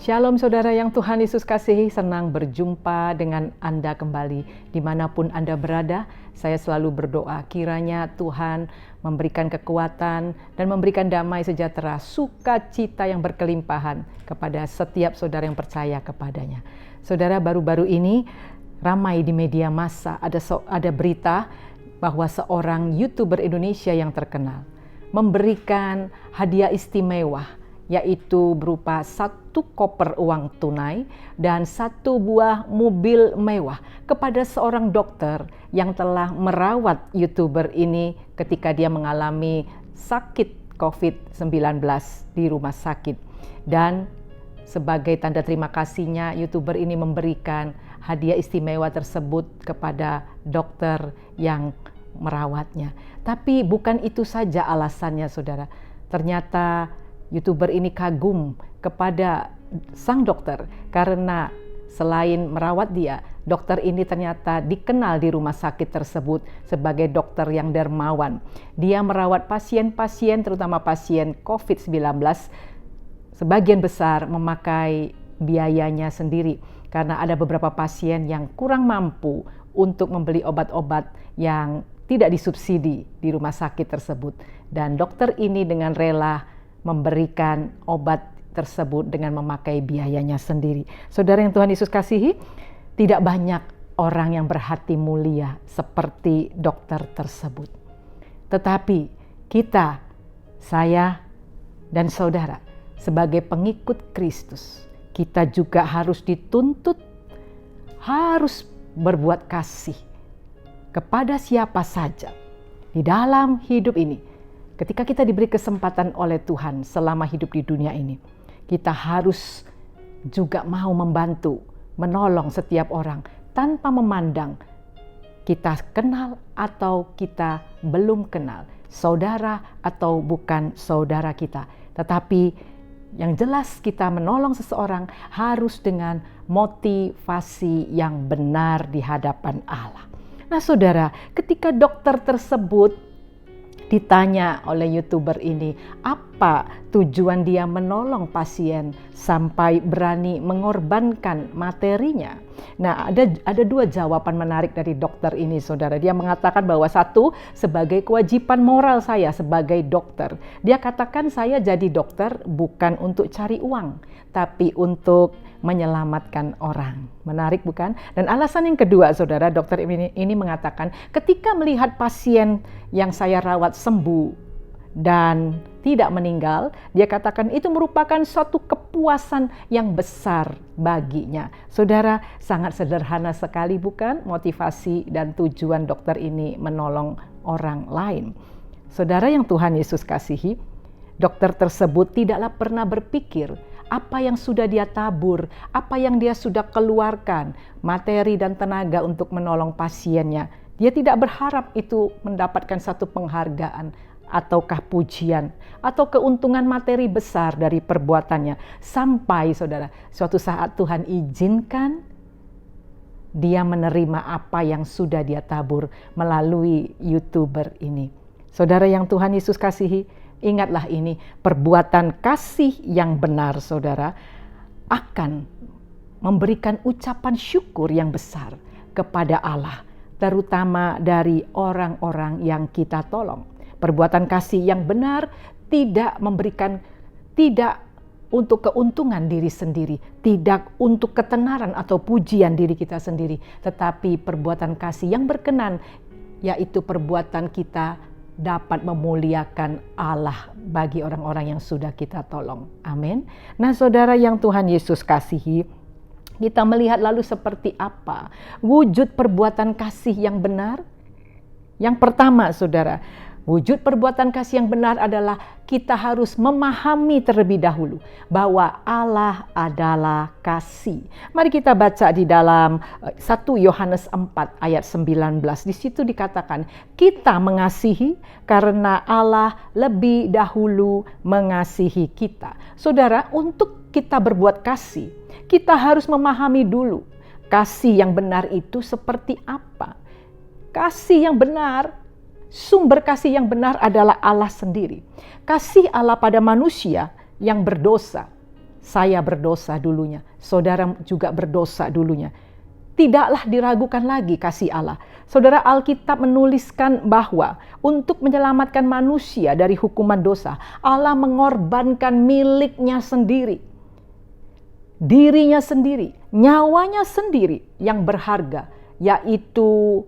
Shalom saudara yang Tuhan Yesus kasihi, senang berjumpa dengan Anda kembali. Dimanapun Anda berada, saya selalu berdoa kiranya Tuhan memberikan kekuatan dan memberikan damai sejahtera, sukacita yang berkelimpahan kepada setiap saudara yang percaya kepadanya. Saudara, baru-baru ini ramai di media massa ada berita bahwa seorang YouTuber Indonesia yang terkenal memberikan hadiah istimewa, yaitu berupa 1 koper uang tunai dan 1 buah mobil mewah kepada seorang dokter yang telah merawat YouTuber ini ketika dia mengalami sakit COVID-19 di rumah sakit. Dan sebagai tanda terima kasihnya, YouTuber ini memberikan hadiah istimewa tersebut kepada dokter yang merawatnya. Tapi bukan itu saja alasannya, saudara. Ternyata YouTuber ini kagum kepada sang dokter karena selain merawat dia, dokter ini ternyata dikenal di rumah sakit tersebut sebagai dokter yang dermawan. Dia merawat pasien-pasien, terutama pasien COVID-19, sebagian besar memakai biayanya sendiri karena ada beberapa pasien yang kurang mampu untuk membeli obat-obat yang tidak disubsidi di rumah sakit tersebut. Dan dokter ini dengan rela memberikan obat tersebut dengan memakai biayanya sendiri. Saudara yang Tuhan Yesus kasihi, tidak banyak orang yang berhati mulia seperti dokter tersebut. Tetapi kita, saya dan saudara, sebagai pengikut Kristus, kita juga harus dituntut, harus berbuat kasih kepada siapa saja di dalam hidup ini. Ketika kita diberi kesempatan oleh Tuhan selama hidup di dunia ini, kita harus juga mau membantu, menolong setiap orang tanpa memandang kita kenal atau kita belum kenal, saudara atau bukan saudara kita. Tetapi yang jelas kita menolong seseorang harus dengan motivasi yang benar di hadapan Allah. Nah saudara, ketika dokter tersebut ditanya oleh YouTuber ini, apa tujuan dia menolong pasien sampai berani mengorbankan materinya? Nah, ada 2 jawaban menarik dari dokter ini, saudara. Dia mengatakan bahwa 1, sebagai kewajiban moral saya sebagai dokter. Dia katakan saya jadi dokter bukan untuk cari uang, tapi untuk menyelamatkan orang. Menarik bukan? Dan alasan yang kedua, saudara, dokter ini mengatakan ketika melihat pasien yang saya rawat sembuh dan tidak meninggal, dia katakan itu merupakan suatu kepuasan yang besar baginya. Saudara, sangat sederhana sekali bukan motivasi dan tujuan dokter ini menolong orang lain. Saudara yang Tuhan Yesus kasihi, dokter tersebut tidaklah pernah berpikir apa yang sudah dia tabur, apa yang dia sudah keluarkan, materi dan tenaga untuk menolong pasiennya. Dia tidak berharap itu mendapatkan satu penghargaan ataukah pujian atau keuntungan materi besar dari perbuatannya. Sampai saudara, suatu saat Tuhan izinkan dia menerima apa yang sudah dia tabur melalui YouTuber ini. Saudara yang Tuhan Yesus kasihi, ingatlah ini, perbuatan kasih yang benar saudara akan memberikan ucapan syukur yang besar kepada Allah, terutama dari orang-orang yang kita tolong. Perbuatan kasih yang benar tidak untuk keuntungan diri sendiri, tidak untuk ketenaran atau pujian diri kita sendiri, tetapi perbuatan kasih yang berkenan, yaitu perbuatan kita dapat memuliakan Allah bagi orang-orang yang sudah kita tolong. Amin. Nah saudara yang Tuhan Yesus kasihi, kita melihat lalu seperti apa wujud perbuatan kasih yang benar? Yang pertama saudara, wujud perbuatan kasih yang benar adalah kita harus memahami terlebih dahulu bahwa Allah adalah kasih. Mari kita baca di dalam 1 Yohanes 4 ayat 19. Di situ dikatakan, kita mengasihi karena Allah lebih dahulu mengasihi kita. Saudara, untuk kita berbuat kasih, kita harus memahami dulu kasih yang benar itu seperti apa. Kasih yang benar, sumber kasih yang benar adalah Allah sendiri. Kasih Allah pada manusia yang berdosa Saya berdosa dulunya, saudara juga berdosa dulunya. Tidaklah diragukan lagi kasih Allah. Saudara, Alkitab menuliskan bahwa untuk menyelamatkan manusia dari hukuman dosa, Allah mengorbankan miliknya sendiri. Dirinya sendiri, nyawanya sendiri yang berharga, yaitu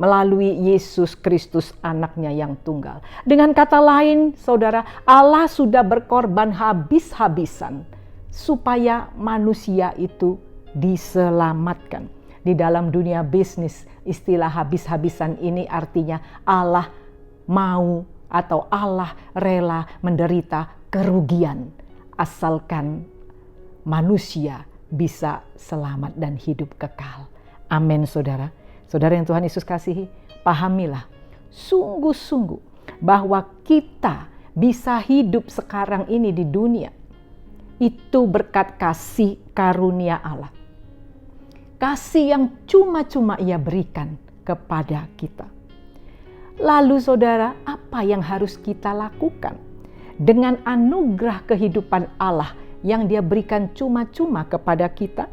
melalui Yesus Kristus anaknya yang tunggal. Dengan kata lain, saudara, Allah sudah berkorban habis-habisan supaya manusia itu diselamatkan. Di dalam dunia bisnis, istilah habis-habisan ini artinya Allah mau atau Allah rela menderita kerugian asalkan manusia bisa selamat dan hidup kekal. Amin, saudara. Saudara yang Tuhan Yesus kasihi, pahamilah sungguh-sungguh bahwa kita bisa hidup sekarang ini di dunia itu berkat kasih karunia Allah. Kasih yang cuma-cuma Ia berikan kepada kita. Lalu saudara, apa yang harus kita lakukan dengan anugerah kehidupan Allah yang Dia berikan cuma-cuma kepada kita?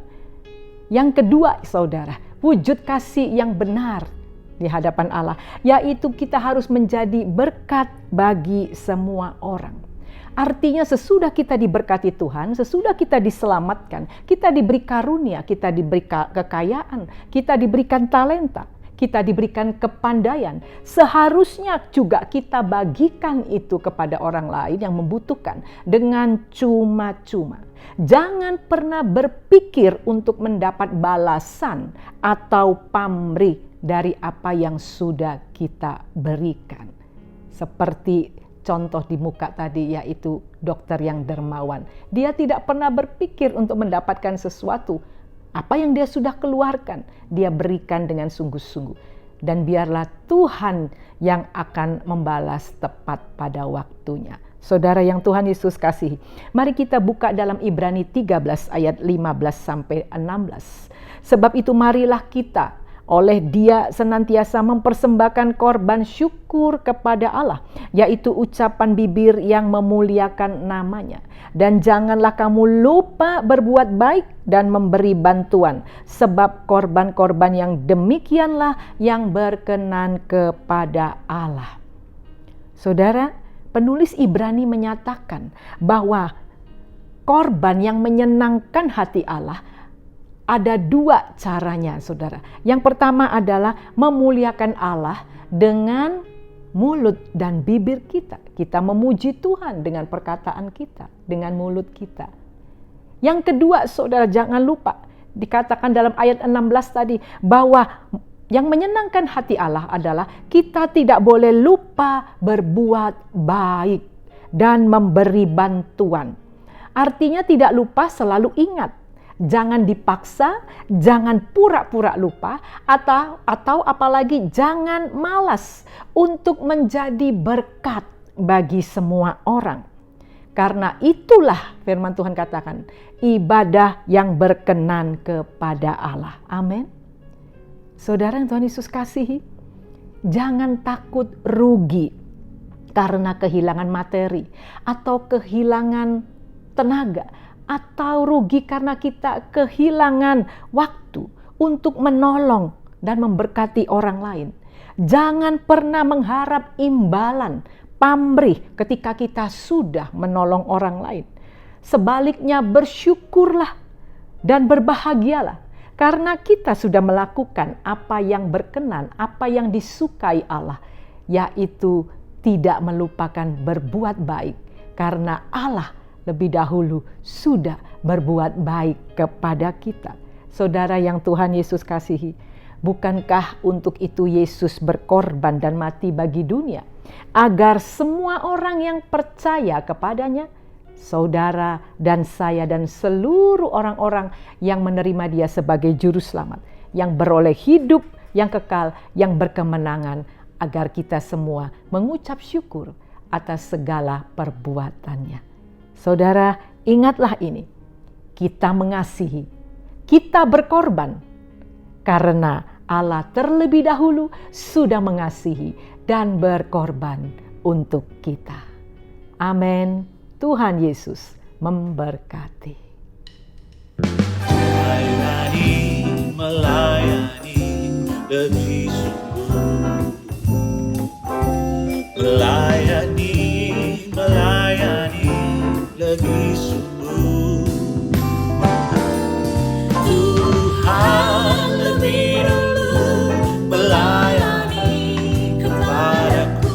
Yang kedua, saudara, wujud kasih yang benar di hadapan Allah, yaitu kita harus menjadi berkat bagi semua orang. Artinya sesudah kita diberkati Tuhan, sesudah kita diselamatkan, kita diberi karunia, kita diberi kekayaan, kita diberikan talenta, kita diberikan kepandaian. Seharusnya juga kita bagikan itu kepada orang lain yang membutuhkan dengan cuma-cuma. Jangan pernah berpikir untuk mendapat balasan atau pamrih dari apa yang sudah kita berikan. Seperti contoh di muka tadi, yaitu dokter yang dermawan. Dia tidak pernah berpikir untuk mendapatkan sesuatu. Apa yang dia sudah keluarkan, dia berikan dengan sungguh-sungguh. Dan biarlah Tuhan yang akan membalas tepat pada waktunya. Saudara yang Tuhan Yesus kasihi, mari kita buka dalam Ibrani 13 ayat 15 sampai 16. Sebab itu marilah kita oleh Dia senantiasa mempersembahkan korban syukur kepada Allah, yaitu ucapan bibir yang memuliakan namanya. Dan janganlah kamu lupa berbuat baik dan memberi bantuan, sebab korban-korban yang demikianlah yang berkenan kepada Allah. Saudara, penulis Ibrani menyatakan bahwa korban yang menyenangkan hati Allah ada dua caranya, saudara. Yang pertama adalah memuliakan Allah dengan mulut dan bibir kita. Kita memuji Tuhan dengan perkataan kita, dengan mulut kita. Yang kedua, saudara, jangan lupa dikatakan dalam ayat 16 tadi bahwa yang menyenangkan hati Allah adalah kita tidak boleh lupa berbuat baik dan memberi bantuan. Artinya tidak lupa, selalu ingat. Jangan dipaksa, jangan pura-pura lupa, atau apalagi jangan malas untuk menjadi berkat bagi semua orang. Karena itulah firman Tuhan katakan, ibadah yang berkenan kepada Allah. Amin. Saudara yang Tuhan Yesus kasihi, jangan takut rugi karena kehilangan materi atau kehilangan tenaga, atau rugi karena kita kehilangan waktu untuk menolong dan memberkati orang lain. Jangan pernah mengharap imbalan, pamrih ketika kita sudah menolong orang lain. Sebaliknya bersyukurlah dan berbahagialah karena kita sudah melakukan apa yang berkenan, apa yang disukai Allah, yaitu tidak melupakan berbuat baik karena Allah lebih dahulu sudah berbuat baik kepada kita. Saudara yang Tuhan Yesus kasihi, bukankah untuk itu Yesus berkorban dan mati bagi dunia, agar semua orang yang percaya kepadanya, saudara dan saya dan seluruh orang-orang yang menerima Dia sebagai juru selamat, yang beroleh hidup yang kekal, yang berkemenangan, agar kita semua mengucap syukur atas segala perbuatannya. Saudara, ingatlah ini, kita mengasihi, kita berkorban, karena Allah terlebih dahulu sudah mengasihi dan berkorban untuk kita. Amin. Tuhan Yesus memberkati. Melayani, melayani lebih sungguh. Melayani, melayani lebih sungguh. Tuhan lebih dulu melayani kepadaku.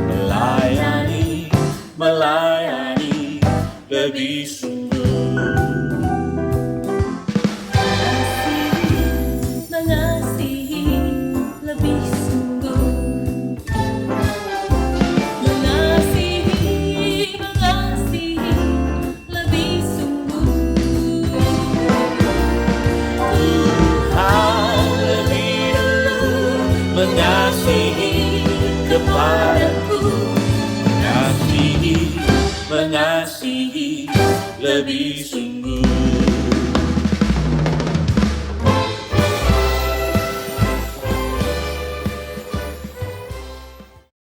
Melayani, melayani lebih sungguh. Mengasihi lebih sungguh. Mengasihi lebih sungguh. Tuhan lebih dulu mengasihi kepadaku. Mengasihi lebih sungguh.